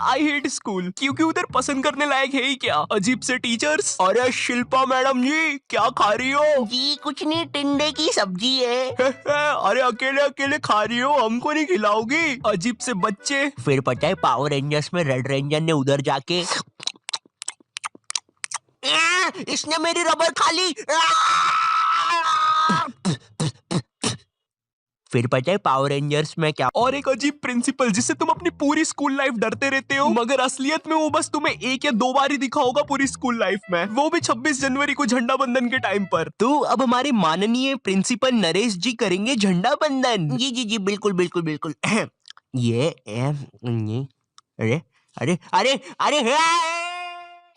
I hate school, क्योंकि उधर पसंद करने लायक है ही क्या, अजीब से टीचर्स। अरे शिल्पा मैडम जी, क्या खा रही हो? जी कुछ नहीं, टिंडे की सब्जी है। अरे अकेले अकेले खा रही हो, हमको नहीं खिलाओगी? अजीब से बच्चे। फिर पता है पावर रेंजर्स में रेड रेंजर ने उधर जाके इसने मेरी रबर खा ली। फिर पता है पावर रेंजर्स में क्या। और एक अजीब प्रिंसिपल जिससे तुम अपनी पूरी स्कूल लाइफ डरते रहते हो, मगर असलियत में वो बस तुम्हें 1 या 2 बार ही दिखा होगा पूरी स्कूल लाइफ में, वो भी 26 जनवरी को झंडा बंधन के टाइम पर। तो अब हमारे माननीय प्रिंसिपल नरेश जी करेंगे झंडा बंधन। जी जी जी बिल्कुल बिल्कुल बिल्कुल। ये अरे अरे अरे अरे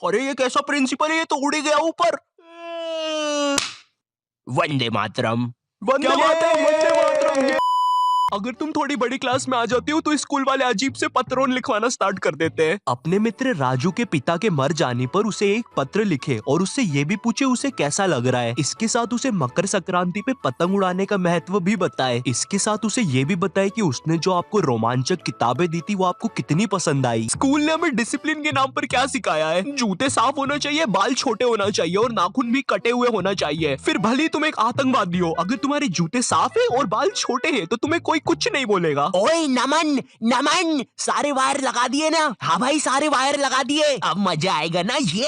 अरे ये कैसा प्रिंसिपल है, ये तो उड़ ही गया ऊपर। वंदे मातरम। वंदे मातरम, वंदे मातरम। अगर तुम थोड़ी बड़ी क्लास में आ जाती हो तो स्कूल वाले अजीब से पत्रों लिखवाना स्टार्ट कर देते हैं। अपने मित्र राजू के पिता के मर जाने पर उसे एक पत्र लिखे और उससे ये भी पूछे उसे कैसा लग रहा है। इसके साथ उसे मकर संक्रांति पे पतंग उड़ाने का महत्व भी बताए। इसके साथ उसे ये भी बताए कि उसने जो आपको रोमांचक किताबें दी थी वो आपको कितनी पसंद आई। स्कूल ने हमें डिसिप्लिन के नाम पर क्या सिखाया है? जूते साफ होना चाहिए, बाल छोटे होना चाहिए और नाखून भी कटे हुए होना चाहिए। फिर भले ही तुम एक आतंकवादी हो, अगर तुम्हारे जूते साफ है और बाल छोटे हैं तो तुम्हें कोई कुछ नहीं बोलेगा। ओए नमन नमन, सारे वायर लगा दिए ना? हाँ भाई सारे वायर लगा दिए, अब मजा आएगा ना ये।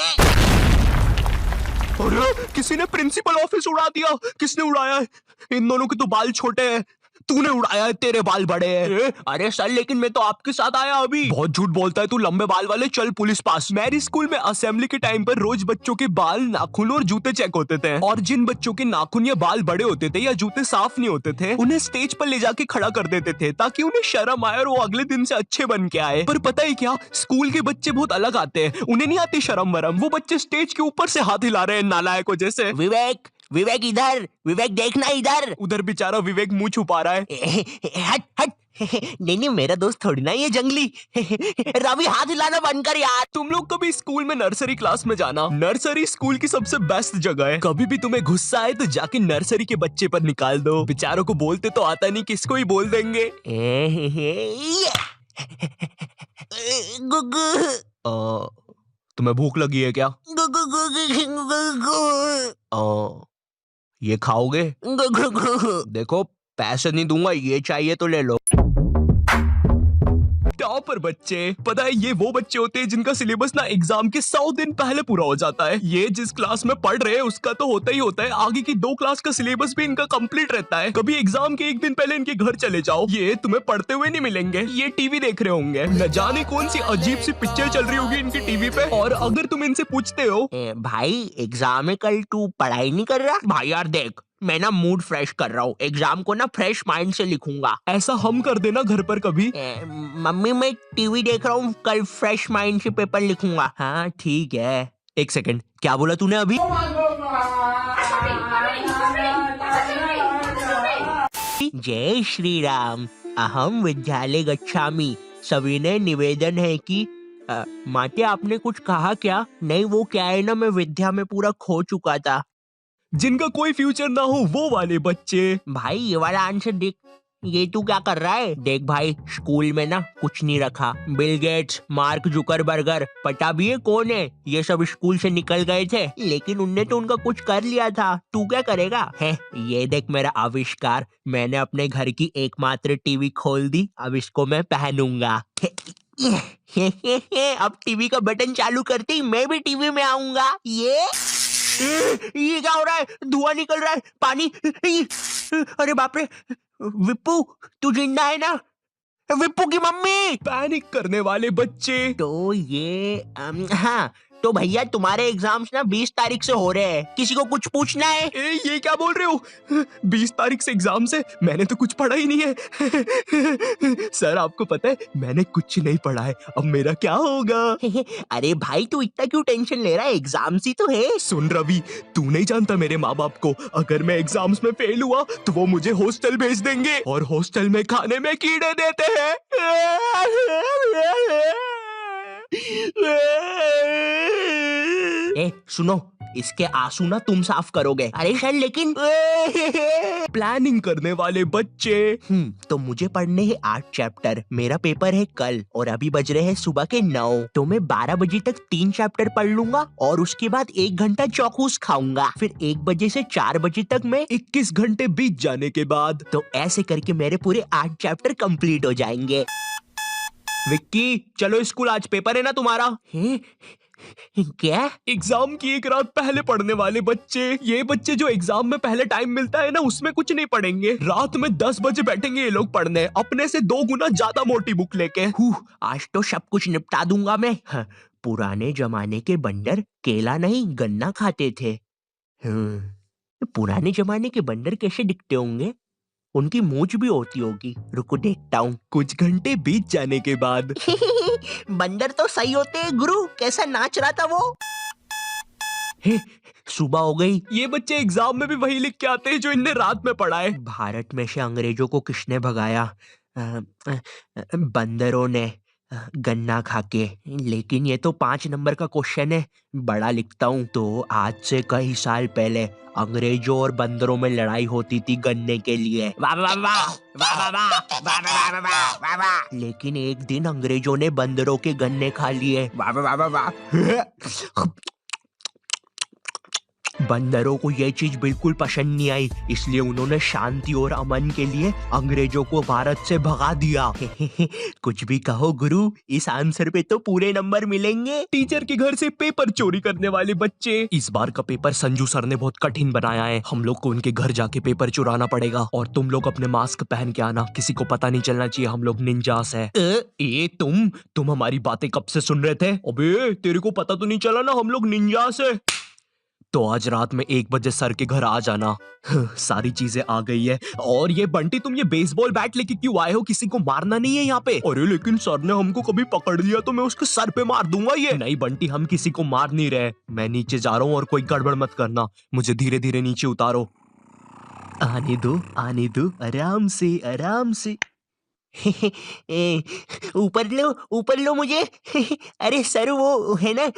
अरे किसी ने प्रिंसिपल ऑफिस उड़ा दिया। किसने उड़ाया है? इन दोनों के तो बाल छोटे हैं। तूने उड़ाया है, तेरे बाल बड़े हैं। अरे सर लेकिन मैं तो आपके साथ आया अभी। बहुत झूठ बोलता है तू, लंबे बाल वाले, चल पुलिस पास। मेरी स्कूल में असेंबली के टाइम पर रोज बच्चों के बाल, नाखून और जूते चेक होते थे, और जिन बच्चों के नाखून या बाल बड़े होते थे या जूते साफ नहीं होते थे उन्हें स्टेज पर ले जाके खड़ा कर देते थे ताकि उन्हें शर्म आए और वो अगले दिन से अच्छे बन के आए। पर पता है क्या, स्कूल के बच्चे बहुत अलग आते हैं, उन्हें नहीं आती शर्म वरम। वो बच्चे स्टेज के ऊपर से हाथ हिला रहे हैं नालायकों जैसे। विवेक विवेक इधर, विवेक देखना इधर। उधर बेचारा विवेक मुंह छुपा रहा है। हट हट। नहीं नहीं मेरा दोस्त थोड़ी ना ये जंगली। रवि हाथ हिलाना बंद कर यार। तुम लोग कभी स्कूल में नर्सरी क्लास में जाना, नर्सरी स्कूल की सबसे बेस्ट जगह है। कभी भी तुम्हें गुस्सा आए तो जाके नर्सरी के बच्चे पर निकाल दो, बेचारों को बोलते तो आता नहीं, किसको ही बोल देंगे। तुम्हें भूख लगी है क्या? ये खाओगे? देखो पैसे नहीं दूंगा, ये चाहिए तो ले लो। टॉपर बच्चे, पता है ये वो बच्चे होते हैं जिनका सिलेबस ना एग्जाम के 100 दिन पहले पूरा हो जाता है। ये जिस क्लास में पढ़ रहे हैं उसका तो होता ही होता है, आगे की 2 क्लास का सिलेबस भी इनका कंप्लीट रहता है। कभी एग्जाम के 1 दिन पहले इनके घर चले जाओ, ये तुम्हें पढ़ते हुए नहीं मिलेंगे, ये टीवी देख रहे होंगे। न जाने कौन सी अजीब सी पिक्चर चल रही होगी इनकी टीवी पे। और अगर तुम इनसे पूछते हो भाई एग्जाम है कल, तू पढ़ाई नहीं कर रहा? भाई यार देख, मैं ना मूड फ्रेश कर रहा हूँ, एग्जाम को ना फ्रेश माइंड से लिखूंगा। ऐसा हम कर देना घर पर कभी। मम्मी मैं टीवी देख रहा हूँ, कल फ्रेश माइंड से पेपर लिखूंगा। हाँ ठीक है। 1 सेकंड, क्या बोला तूने अभी? जय श्री राम, अहम विद्यालय गच्छामि। सविनय निवेदन है कि माते आपने कुछ कहा क्या? नहीं वो क्या है ना, मैं विद्या में पूरा खो चुका था। जिनका कोई फ्यूचर ना हो वो वाले बच्चे। भाई ये वाला आंसर देख, ये तू क्या कर रहा है? देख भाई स्कूल में ना कुछ नहीं रखा। बिल गेट्स, मार्क जुकरबर्गर, पता भी है कौन है, ये सब स्कूल से निकल गए थे, लेकिन उनने तो उनका कुछ कर लिया था। तू क्या करेगा? है ये देख मेरा आविष्कार, मैंने अपने घर की एकमात्र टीवी खोल दी, अब इसको मैं पहनूंगा। अब टीवी का बटन चालू करते ही मैं भी टीवी में आऊंगा। ये क्या हो रहा है? धुआं निकल रहा है, पानी। अरे बाप रे, विप्पू तू जिंदा है ना? विप्पू की मम्मी। पैनिक करने वाले बच्चे। तो ये हाँ तो भैया तुम्हारे एग्जाम्स ना 20 तारीख से हो रहे हैं, किसी को कुछ पूछना है? ये क्या बोल रहे हो? 20 तारीख से एग्जाम से? मैंने तो कुछ पढ़ा ही नहीं है। सर आपको पता है मैंने कुछ नहीं पढ़ा है, अब मेरा क्या होगा? अरे भाई तू इतना क्यों टेंशन ले रहा है, एग्जाम्स ही तो है। सुन रवि, तू नहीं जानता मेरे माँ बाप को, अगर मैं एग्जाम्स में फेल हुआ तो वो मुझे हॉस्टल भेज देंगे, और हॉस्टल में खाने में कीड़े देते हैं। सुनो, इसके आंसू ना तुम साफ करोगे। अरे सर लेकिन प्लानिंग करने वाले बच्चे। तो मुझे पढ़ने हैं 8 चैप्टर, मेरा पेपर है कल और अभी बज रहे हैं सुबह के 9, तो मैं 12 बजे तक 3 चैप्टर पढ़ लूंगा और उसके बाद 1 घंटा चौकूस खाऊंगा, फिर 1 बजे से 4 बजे तक मैं 21 घंटे बीत जाने के बाद तो ऐसे करके मेरे पूरे 8 चैप्टर कंप्लीट हो जाएंगे। विक्की चलो स्कूल, आज पेपर है ना तुम्हारा। क्या? एग्जाम की एक रात पहले पढ़ने वाले बच्चे, ये बच्चे जो एग्जाम में पहले टाइम मिलता है ना उसमें कुछ नहीं पढ़ेंगे, रात में 10 बजे बैठेंगे ये लोग पढ़ने, अपने से 2 गुना ज्यादा मोटी बुक लेके। आज तो सब कुछ निपटा दूंगा मैं। पुराने जमाने के बंदर केला नहीं गन्ना खाते थे। पुराने जमाने के बंदर कैसे दिखते होंगे? उनकी मूंछ भी होती होगी, रुको देखता हूँ। कुछ घंटे बीत जाने के बाद बंदर तो सही होते हैं गुरु, कैसा नाच रहा था वो। सुबह हो गई। ये बच्चे एग्जाम में भी वही लिख के आते हैं जो इनने रात में पढ़ा है। भारत में से अंग्रेजों को किसने भगाया? बंदरों ने, गन्ना खाके। लेकिन ये तो 5 नंबर का क्वेश्चन है, बड़ा लिखता हूँ। तो आज से कई साल पहले अंग्रेजों और बंदरों में लड़ाई होती थी गन्ने के लिए। वाह वाह वाह, वाह वाह वाह, वाह वाह वाह, वाह वाह। लेकिन एक दिन अंग्रेजों ने बंदरों के गन्ने खा लिए। वाह वाह वाह वाह। बंदरों को ये चीज बिल्कुल पसंद नहीं आई, इसलिए उन्होंने शांति और अमन के लिए अंग्रेजों को भारत से भगा दिया। कुछ भी कहो गुरु, इस आंसर पे तो पूरे नंबर मिलेंगे। टीचर के घर से पेपर चोरी करने वाले बच्चे। इस बार का पेपर संजू सर ने बहुत कठिन बनाया है, हम लोग को उनके घर जाके पेपर चुराना पड़ेगा और तुम लोग अपने मास्क पहन के आना, किसी को पता नहीं चलना चाहिए हम लोग निंजास है। ये तुम हमारी बातें कब से सुन रहे थे? अबे तेरे को पता तो नहीं चला ना हम लोग निंजास है। तो आज रात में 1 बजे सर के घर आ जाना। सारी चीजें आ गई है। और ये बंटी, तुम ये बेसबॉल बैट लेके क्यों आए हो? किसी को मारना नहीं है यहाँ पे। अरे लेकिन सर ने हमको कभी पकड़ लिया तो मैं उसके सर पे मार दूंगा। ये नहीं बंटी, हम किसी को मार नहीं रहे। मैं नीचे जा रहा हूँ और कोई गड़बड़ मत करना, मुझे धीरे धीरे नीचे उतारो। आने दो आराम से आराम से। ऊपर लो मुझे। अरे सर वो है ना।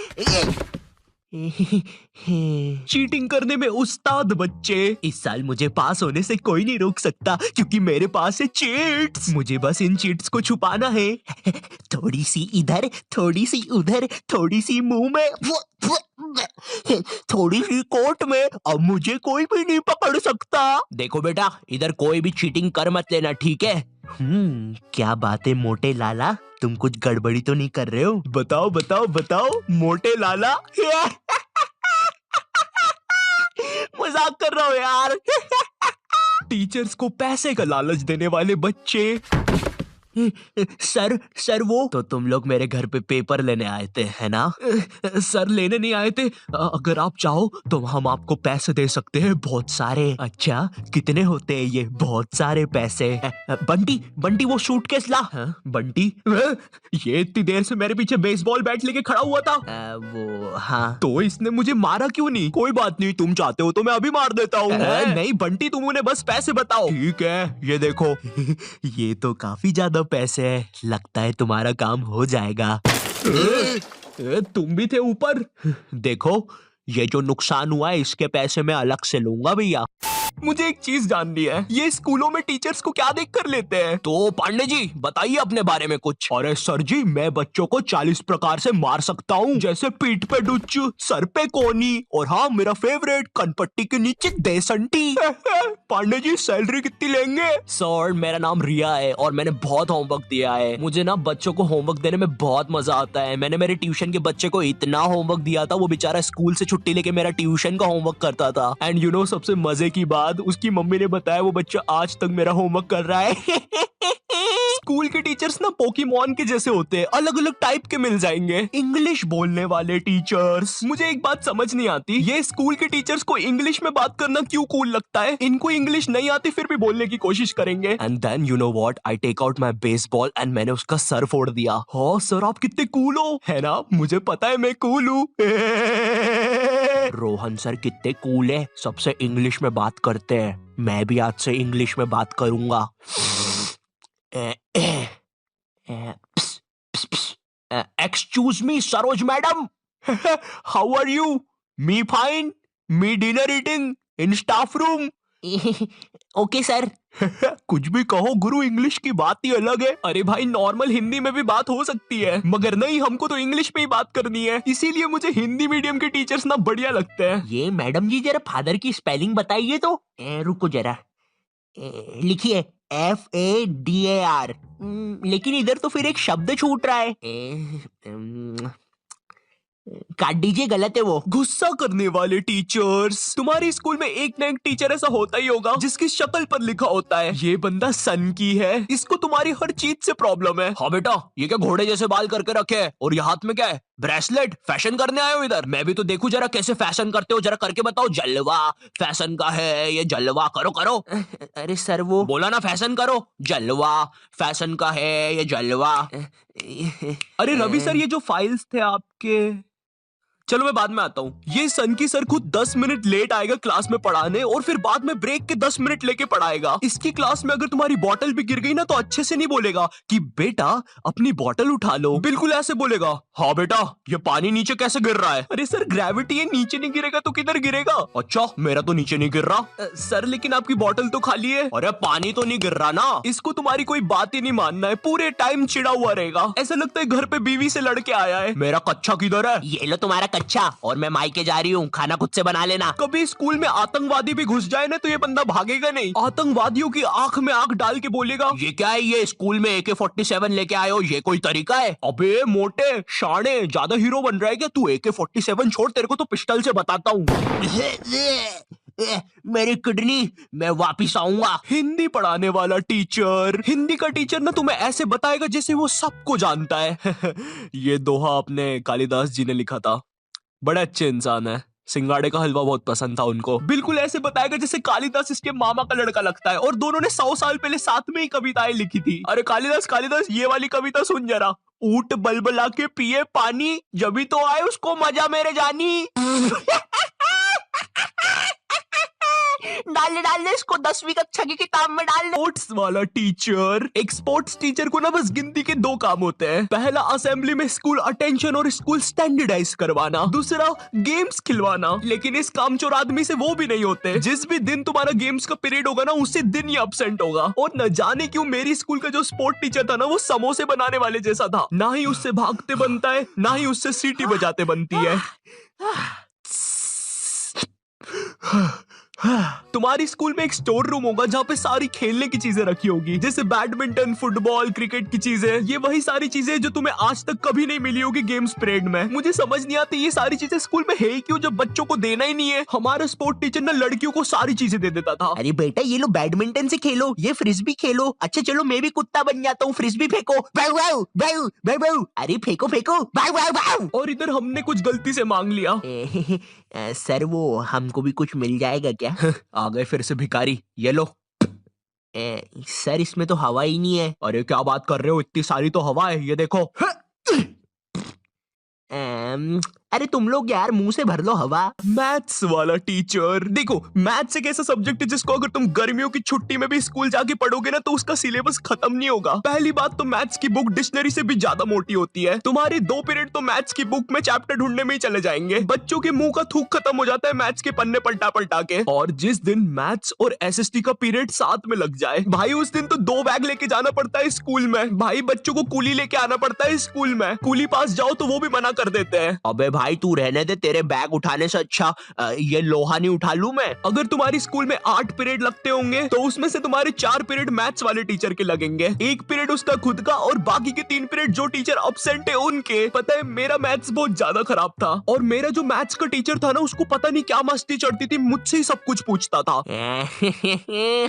चीटिंग करने में उस्ताद बच्चे। इस साल मुझे पास होने से कोई नहीं रोक सकता क्योंकि मेरे पास है चीट्स। मुझे बस इन चीट्स को छुपाना है। थोड़ी सी इधर, थोड़ी सी उधर, थोड़ी सी मुंह में, थोड़ी सी कोट में, अब मुझे कोई भी नहीं पकड़ सकता। देखो बेटा, इधर कोई भी चीटिंग कर मत लेना, ठीक है? क्या बात है मोटे लाला, तुम कुछ गड़बड़ी तो नहीं कर रहे हो? बताओ बताओ बताओ मोटे लाला। मजाक कर रहा हूँ यार। टीचर्स को पैसे का लालच देने वाले बच्चे। सर वो तो तुम लोग मेरे घर पे पेपर लेने आए थे है ना? सर लेने नहीं आए थे, अगर आप चाहो तो हम आपको पैसे दे सकते हैं, बहुत सारे। अच्छा कितने होते हैं ये? बहुत सारे पैसे। बंटी वो सूटकेस ला। बंटी ये इतनी देर से मेरे पीछे बेसबॉल बैट लेके खड़ा हुआ था। वो हाँ। तो इसने मुझे मारा क्यों नहीं? कोई बात नहीं, तुम चाहते हो तो मैं अभी मार देता हूँ। नहीं बंटी, तुम उन्हें बस पैसे बताओ। ठीक है, ये देखो। ये तो काफी ज्यादा पैसे है, लगता है तुम्हारा काम हो जाएगा। तुम भी थे ऊपर। देखो ये जो नुकसान हुआ है इसके पैसे मैं अलग से लूंगा भैया। मुझे एक चीज जाननी है, ये स्कूलों में टीचर्स को क्या देख कर लेते हैं? तो पांडे जी बताइए अपने बारे में कुछ। अरे सर जी, मैं बच्चों को 40 प्रकार से मार सकता हूँ, जैसे पीठ पे डुच, सर पे कोनी, और हाँ मेरा फेवरेट, कनपट्टी के नीचे देसंटी। पांडे जी सैलरी कितनी लेंगे? सर मेरा नाम रिया है और मैंने बहुत होमवर्क दिया है। मुझे ना बच्चों को होमवर्क देने में बहुत मजा आता है। मैंने मेरे ट्यूशन के बच्चे को इतना होमवर्क दिया था, वो बेचारा स्कूल से छुट्टी लेके मेरा ट्यूशन का होमवर्क करता था। एंड यू नो सबसे मजे की बात, उसकी मम्मी ने बताया वो बच्चा आज तक मेरा होमवर्क कर रहा है। स्कूल के टीचर्स ना पोकेमॉन के जैसे होते हैं, अलग अलग टाइप के मिल जाएंगे। इंग्लिश बोलने वाले टीचर्स। मुझे एक बात समझ नहीं आती, ये स्कूल के टीचर्स को इंग्लिश में बात करना क्यों कूल लगता है? इनको इंग्लिश नहीं आती फिर भी बोलने की कोशिश करेंगे। And then you know what, I take out my baseball and मैंने उसका सर फोड़ दिया। हाँ सर आप कितने कूल हो, है ना? मुझे पता है मैं कूल हूँ। रोहन सर कितने कूल है, सबसे इंग्लिश में बात करते हैं। मैं भी आज से इंग्लिश में बात करूंगा। Excuse me Saroj madam. How are you? Me fine, me dinner eating in staff room. Okay sir. कुछ भी कहो गुरु, इंग्लिश की बात ही अलग है। अरे भाई नॉर्मल हिंदी में भी बात हो सकती है, मगर नहीं, हमको तो इंग्लिश में ही बात करनी है, इसीलिए मुझे हिंदी मीडियम के टीचर्स ना बढ़िया लगते हैं। ये मैडम जी जरा फादर की स्पेलिंग बताइए तो। रुको जरा, लिखिए FADAR। लेकिन इधर तो फिर एक शब्द छूट रहा है। काट दीजिए, गलत है वो। गुस्सा करने वाले टीचर्स। तुम्हारे स्कूल में एक ना एक टीचर ऐसा होता ही होगा जिसकी शक्ल पर लिखा होता है ये बंदा सन की है, इसको तुम्हारी हर चीज से प्रॉब्लम है। हाँ बेटा, ये क्या घोड़े जैसे बाल करके रखे है, और ये हाथ में क्या है, ब्रेसलेट? फैशन करने आए हो इधर? मैं भी तो देखूं जरा कैसे फैशन करते हो, जरा करके बताओ। जलवा फैशन का है ये, जलवा करो करो। अरे सर वो बोला ना फैशन करो, जलवा फैशन का है ये, जलवा। अरे रवि सर, ये जो फाइल्स थे आपके, चलो मैं बाद में आता हूँ। ये सन की सर खुद 10 मिनट लेट आएगा क्लास में पढ़ाने, और फिर बाद में ब्रेक के 10 मिनट लेके पढ़ाएगा। इसकी क्लास में अगर तुम्हारी बॉटल भी गिर गई ना तो अच्छे से नहीं बोलेगा कि बेटा अपनी बॉटल उठा लो, बिल्कुल ऐसे बोलेगा, हाँ बेटा ये पानी नीचे कैसे गिर रहा है। अरे सर ग्रेविटी है, नीचे नहीं गिरेगा तो किधर गिरेगा? अच्छा मेरा तो नीचे नहीं गिर रहा। सर लेकिन आपकी बॉटल तो खाली है। अरे पानी तो नहीं गिर रहा ना। इसको तुम्हारी कोई बात ही नहीं मानना है, पूरे टाइम चिड़ा हुआ रहेगा, ऐसा लगता है घर पे बीवी से लड़के आया है। मेरा कच्चा किधर है? ये लो तुम्हारा कच्चा, और मैं मायके जा रही हूँ, खाना खुद से बना लेना। कभी स्कूल में आतंकवादी भी घुस जाए ना तो ये बंदा भागेगा नहीं, आतंकवादियों की आंख में आंख डाल के बोलेगा, ये क्या है, ये स्कूल में AK-47 लेके आए हो, ये कोई तरीका है? अबे मोटे शाणे, ज्यादा हीरो बन रहा है क्या तू? AK-47 छोड़, तेरे को तो पिस्टल से बताता हूँ। मेरी किडनी, मैं वापिस आऊंगा। हिंदी पढ़ाने वाला टीचर, हिंदी का टीचर ना तुम्हें ऐसे बताएगा जैसे वो सबको जानता है। ये दोहा अपने कालिदास जी ने लिखा था, बड़े अच्छे इंसान है, सिंगाड़े का हलवा बहुत पसंद था उनको। बिल्कुल ऐसे बताएगा जैसे कालिदास इसके मामा का लड़का लगता है, और दोनों ने 100 साल पहले साथ में ही कविताएं लिखी थी। अरे कालिदास कालिदास, ये वाली कविता सुन जरा। ऊंट बलबला के पिए पानी, जभी तो आए उसको मजा मेरे जानी। डाल दे इसको 10वीं कक्षा की किताब में डाल दे। स्पोर्ट्स वाला टीचर। एक स्पोर्ट्स टीचर को ना बस गिनती के 2 काम होते हैं। पहला असेंबली में स्कूल अटेंशन और स्कूल स्टैंडर्डाइज करवाना, दूसरा गेम्स खिलवाना। लेकिन इस कामचोर आदमी से वो भी नहीं होते। जिस भी दिन तुम्हारा गेम्स का पीरियड होगा ना, उसी दिन ही एब्सेंट होगा। और न जाने क्यों मेरी स्कूल का जो स्पोर्ट टीचर था ना, वो समोसे बनाने वाले जैसा था, ना ही उससे भागते बनता है, ना ही उससे सीटी बजाते बनती है। तुम्हारी स्कूल में एक स्टोर रूम होगा जहाँ पे सारी खेलने की चीजें रखी होगी, जैसे बैडमिंटन, फुटबॉल, क्रिकेट की चीजें। ये वही सारी चीजें जो तुम्हें आज तक कभी नहीं मिली होगी गेम्स पीरियड में। मुझे समझ नहीं आती ये सारी चीजें स्कूल में है ही क्यों, जब बच्चों को देना ही नहीं है। हमारा स्पोर्ट टीचर ना लड़कियों को सारी चीजें दे देता था। अरे बेटा ये लो बैडमिंटन से खेलो, ये फ्रिस्बी खेलो। अच्छा चलो मैं भी कुत्ता बन जाता हूँ, फ्रिस्बी फेंको। बाउ बाउ बाउ बाउ बाउ। अरे फेंको फेंको, बाउ बाउ बाउ। और इधर हमने कुछ गलती से मांग लिया। सर वो हमको भी कुछ मिल जाएगा क्या? आ गए फिर से भिखारी, ये लो। सर इसमें तो हवा ही नहीं है। अरे क्या बात कर रहे हो, इतनी सारी तो हवा है, ये देखो। अरे तुम लोग यार मुंह से भर लो हवा। मैथ्स वाला टीचर। देखो मैथ्स एक ऐसा सब्जेक्ट है जिसको अगर तुम गर्मियों की छुट्टी में भी स्कूल जाके पढ़ोगे ना तो उसका सिलेबस खत्म नहीं होगा। पहली बात तो मैथ्स की बुक डिक्शनरी से भी ज्यादा मोटी होती है। तुम्हारे 2 पीरियड तो मैथ्स की बुक में चैप्टर ढूंढने में ही चले जाएंगे। बच्चों के मुंह का थूक खत्म हो जाता है मैथ्स के पन्ने पलटा पलटा के। और जिस दिन मैथ्स और SST का पीरियड साथ में लग जाए भाई, उस दिन तो 2 बैग लेके जाना पड़ता है स्कूल में। भाई बच्चों को कूली लेके आना पड़ता है स्कूल में। कूली पास जाओ तो वो भी मना कर देते हैं। अबे भाई तू रहने दे, तेरे बैग उठाने से अच्छा ये लोहा नहीं उठा लूं मैं। अगर तुम्हारी स्कूल में 8 पीरियड लगते होंगे तो उसमें से तुम्हारे 4 पीरियड मैथ्स वाले टीचर के लगेंगे, 1 पीरियड उसका खुद का, और बाकी के 3 पीरियड जो टीचर एब्सेंट है उनके। पता है मेरा मैथ्स बहुत ज्यादा खराब था, और मेरा जो मैथ्स का टीचर था ना उसको पता नहीं क्या मस्ती चढ़ती थी, मुझसे ही सब कुछ पूछता था।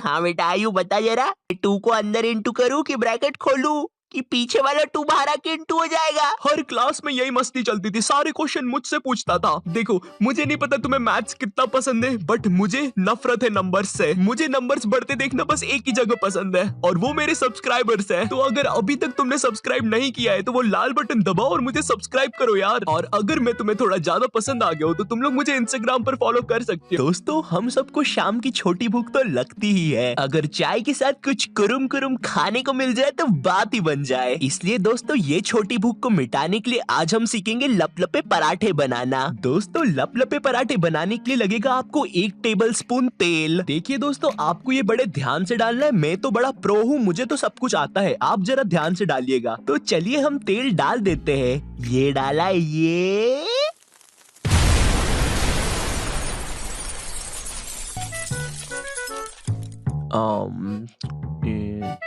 हाँ बेटा आयु बता जरा, 2 को अंदर इंटू करूं कि ब्रैकेट खोलूं कि पीछे वाला 2 बाहर आके इंटू हो जाएगा। हर क्लास में यही मस्ती चलती थी, सारे क्वेश्चन मुझसे पूछता था। देखो मुझे नहीं पता तुम्हें मैथ्स कितना पसंद है, बट मुझे नफरत है नंबर्स से। मुझे नंबर्स बढ़ते देखना बस एक ही जगह पसंद है, और वो मेरे सब्सक्राइबर्स है। तो अगर अभी तक तुमने सब्सक्राइब नहीं किया है तो वो लाल बटन दबाओ और मुझे सब्सक्राइब करो यार। और अगर मैं तुम्हें थोड़ा ज्यादा पसंद आ गया हो तो तुम लोग मुझे इंस्टाग्राम पर फॉलो कर सकते हो। दोस्तों हम सबको शाम की छोटी भूख तो लगती ही है, अगर चाय के साथ कुछ कुरुम कुरुम खाने को मिल जाए तो बात ही बन बन जाए। इसलिए दोस्तों ये छोटी भूख को मिटाने के लिए आज हम सीखेंगे लपलपे पराठे बनाना। दोस्तों लपलपे पराठे बनाने के लिए लगेगा आपको 1 टेबलस्पून तेल। देखिए दोस्तों आपको ये बड़े ध्यान से डालना है। मैं तो बड़ा प्रो हूँ, मुझे तो सब कुछ आता है, आप जरा ध्यान से डालिएगा। तो चलिए हम तेल डाल देते हैं। ये डाला, ये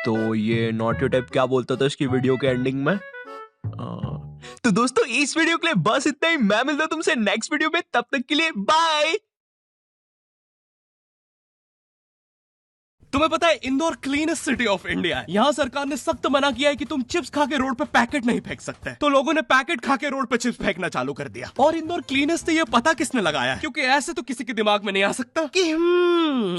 तो ये नॉटी टाइप क्या बोलता था इसकी वीडियो के एंडिंग में। तो दोस्तों इस वीडियो के लिए बस इतना ही। मैं मिलता हूं तुमसे नेक्स्ट वीडियो में, तब तक के लिए बाय। तुम्हें पता है Indore cleanest city of India है। यहाँ सरकार ने सख्त मना किया है कि तुम चिप्स खा के रोड पे पैकेट नहीं फेंक सकते। तो लोगों ने पैकेट खा के रोड पे चिप्स फेंकना चालू कर दिया। और इंदौर क्लीनेस्ट ये पता किसने लगाया है? क्योंकि ऐसे तो किसी के दिमाग में नहीं आ सकता कि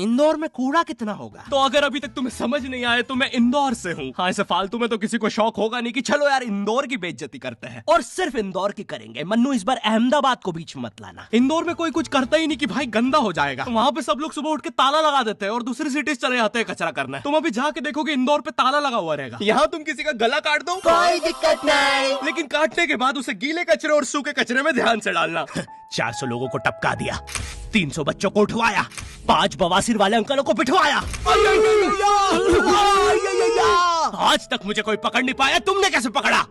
इंदौर में कूड़ा कितना होगा। तो अगर अभी तक तुम्हें समझ नहीं आया तो मैं इंदौर से हूँ। हाँ, ऐसे फालतू में तो किसी को शौक होगा नहीं कि चलो यार इंदौर की बेइज्जती करते हैं। और सिर्फ इंदौर की करेंगे। मन्नू इस बार अहमदाबाद को बीच में मत लाना। इंदौर में कोई कुछ करता ही नहीं कि भाई गंदा हो जाएगा। वहाँ पे सब लोग सुबह उठ के ताला लगा देते हैं और दूसरी सिटीज चले जाते हैं कचरा करना। तुम अभी जाके देखोगे इंदौर पे ताला लगा हुआ रहेगा। यहाँ तुम किसी का गला काट दो कोई दिक्कत नहीं। लेकिन काटने के बाद उसे गीले कचरे और सूखे कचरे में ध्यान से डालना। 400 लोगों को टपका दिया, 300 बच्चों को उठवाया, 5 बवासीर वाले अंकलों को पिटवाया। आज तक मुझे कोई पकड़ नहीं पाया, तुमने कैसे पकड़ा?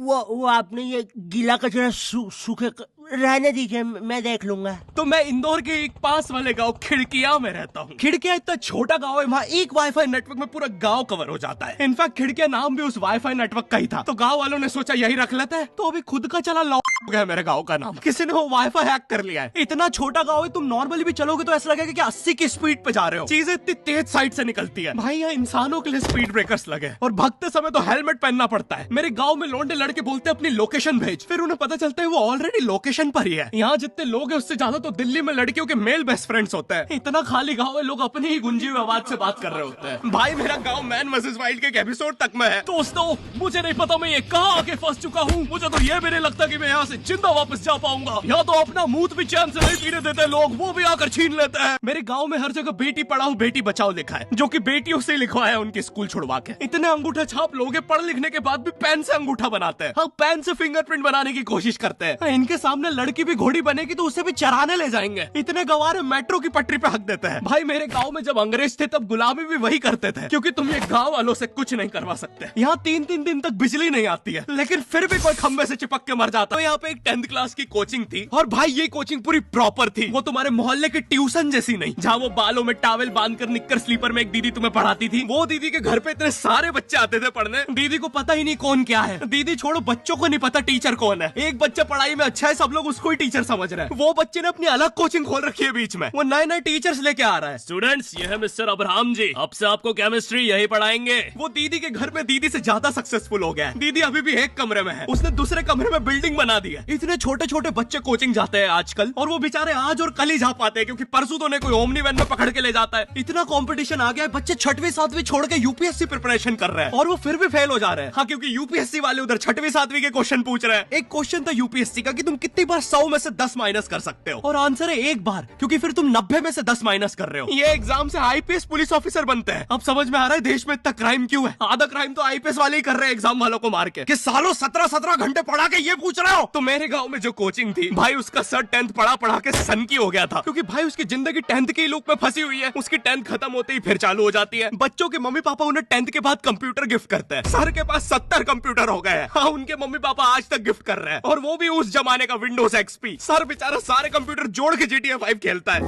वो आपने ये गीला कचरा सूखे रहने दीजिए, मैं देख लूंगा। तो मैं इंदौर के एक पास वाले गांव खिड़किया में रहता हूँ। खिड़किया इतना छोटा गांव है, वहाँ एक वाईफाई नेटवर्क में पूरा गांव कवर हो जाता है। इनफैक्ट खिड़किया नाम भी उस वाईफाई नेटवर्क का ही था। तो गांव वालों ने सोचा यही रख लेते हैं। तो अभी खुद का चला लॉक हो गया मेरे गांव का नाम। किसी ने वो वाईफाई हैक कर लिया है। इतना छोटा गाँव है, तुम नॉर्मली भी चलोगे तो ऐसा लगेगा कि 80 की स्पीड पे जा रहे हो। चीजें इतनी तेज साइड से निकलती है। भाई यहाँ इंसानों के लिए स्पीड ब्रेकर्स लगे और भागते समय तो हेलमेट पहनना पड़ता है। मेरे गाँव में लौंडे लड़के बोलते अपनी लोकेशन भेज, फिर उन्हें पता चलता है वो ऑलरेडी लोकेशन पर ही है। यहाँ जितने लोग हैं उससे ज्यादा तो दिल्ली में लड़कियों के मेल बेस्ट फ्रेंड्स होते हैं। इतना खाली गांव है, लोग अपनी ही गुंजी हुई आवाज से बात कर रहे होते हैं। भाई मेरा गांव मैन वर्सेस वाइल्ड के एक एपिसोड तक में है। दोस्तों मुझे नहीं पता मैं ये कहाँ आके फंस चुका हूँ। मुझे तो ये भी नहीं लगता कि मैं यहाँ से जिंदा वापस जा पाऊंगा। यहाँ तो अपना मूत भी चैन से नहीं पीने देते लोग, वो भी आकर छीन लेते हैं। मेरे गाँव में हर जगह बेटी पढ़ाओ बेटी बचाओ लिखा है, जो की बेटियों से लिखवाया उनके स्कूल छुड़वा के। इतने अंगूठा छाप लोग हैं, पढ़ लिखने के बाद भी पेन से अंगूठा बनाते हैं। हाँ, पेन से फिंगरप्रिंट बनाने की कोशिश करते हैं। इनके सामने लड़की भी घोड़ी बनेगी तो उसे भी चराने ले जाएंगे। इतने गवारे मेट्रो की पटरी पे हक देते हैं। भाई मेरे गांव में जब अंग्रेज थे तब गुलामी भी वही करते थे, क्योंकि तुम ये गांव वालों से कुछ नहीं करवा सकते। यहाँ 3-3 दिन तक बिजली नहीं आती है, लेकिन फिर भी कोई खंबे से चिपक के मर जाता है। यहाँ पे एक 10th क्लास की कोचिंग थी और भाई ये कोचिंग पूरी प्रॉपर थी। वो तुम्हारे मोहल्ले की ट्यूशन जैसी नहीं, जहाँ वो बालों में टॉवेल बांधकर निक्कर स्लीपर में एक दीदी तुम्हें पढ़ाती थी। वो दीदी के घर पे इतने सारे बच्चे आते थे पढ़ने, दीदी को पता ही नहीं कौन क्या है। दीदी छोड़ो, बच्चों को नहीं पता टीचर कौन है। एक बच्चा पढ़ाई में अच्छा है, सब लोग उसको ही टीचर समझ रहे हैं। वो बच्चे ने अपनी अलग कोचिंग खोल रखी है बीच में, वो नए टीचर्स लेके आ रहा है। स्टूडेंट्स, ये है मिस्टर अब्राहम जी, अब से आपको केमिस्ट्री यही पढ़ाएंगे। वो दीदी के घर में दीदी से ज्यादा सक्सेसफुल हो गया है। दीदी अभी भी एक कमरे में है, उसने दूसरे कमरे में बिल्डिंग बना दी है। इतने छोटे छोटे बच्चे कोचिंग जाते हैं आजकल, और वो बेचारे आज और कल ही जा पाते हैं, क्योंकि परसों तो उन्हें कोई ओमनी वैन में पकड़ के ले जाता है। इतना कंपटीशन आ गया है, बच्चे 6वीं 7वीं छोड़ के यूपीएससी प्रिपरेशन कर रहे हैं और वो फिर भी फेल हो जा रहे हैं। हाँ, क्योंकि यूपीएससी वाले उधर 6वीं 7वीं के क्वेश्चन पूछ रहे हैं। एक क्वेश्चन था यूपीएससी का कि तुम कितनी बार 100 में से 10 माइनस कर सकते हो, और आंसर है एक बार, क्योंकि फिर तुम 90 में से 10 माइनस कर रहे हो। ये एग्जाम से आईपीएस पुलिस ऑफिसर बनते हैं। अब समझ में आ रहा है देश में इतना क्राइम क्यों है। आधा क्राइम तो आईपीएस वाले ही कर रहे हैं एग्जाम वालों को मार के, कि सालों 17-17 घंटे पढ़ा के ये पूछ रहे हो। तो मेरे गांव में जो कोचिंग थी, भाई उसका सर 10th पढ़ा के सन की हो गया था, क्योंकि भाई उसकी जिंदगी 10th की लूप में फंसी हुई है। उसकी 10th खत्म होते ही फिर चालू हो जाती है। बच्चों के मम्मी पापा उन्हें 10th के बाद कंप्यूटर गिफ्ट करते हैं। सर के पास 70 कंप्यूटर हो गए हैं। हाँ, उनके मम्मी पापा आज तक गिफ्ट कर रहे हैं, और वो भी उस जमाने का विंडोज एक्सपी। सर बेचारा सारे कंप्यूटर जोड़ के GTA 5 खेलता है।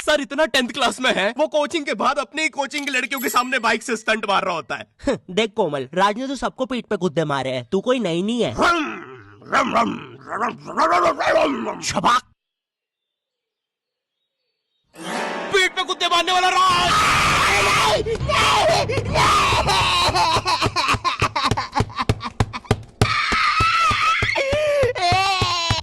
सर इतना 10th क्लास में है, वो कोचिंग के बाद अपनी कोचिंग की लड़कियों के सामने बाइक से स्टंट मार रहा होता है। देख कोमल, राज ने तो सबको पीठ पे कुत्ते मारे हैं, तू कोई नई नहीं है। छबाक, पीठ पे कुत्ते मारने वाला राज।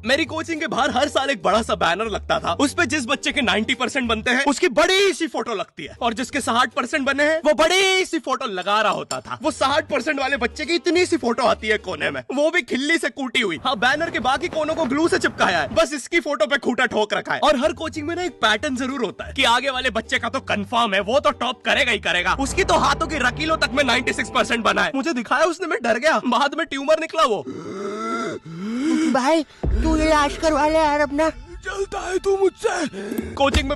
मेरी कोचिंग के बाहर हर साल एक बड़ा सा बैनर लगता था, उस पे जिस बच्चे के 90% बनते हैं उसकी बड़ी सी फोटो लगती है, और जिसके 60% बने हैं वो बड़ी सी फोटो लगा रहा होता था। वो 60% वाले बच्चे की इतनी सी फोटो आती है कोने में, वो भी खिल्ली से कूटी हुई। हाँ, बैनर के बाकी कोनों को ग्लू से चिपकाया है, बस इसकी फोटो पे खूंटा ठोक रखा है। और हर कोचिंग में ना एक पैटर्न जरूर होता है कि आगे वाले बच्चे का तो कंफर्म है, वो तो टॉप करेगा ही करेगा। उसकी तो हाथों की रकीलों तक में 96% बना है। मुझे दिखाया उसने, मैं डर गया, बाद में ट्यूमर निकला वो। भाई तू इलाज करवा ले यार अपना। चलता है तू मुझसे। कोचिंग में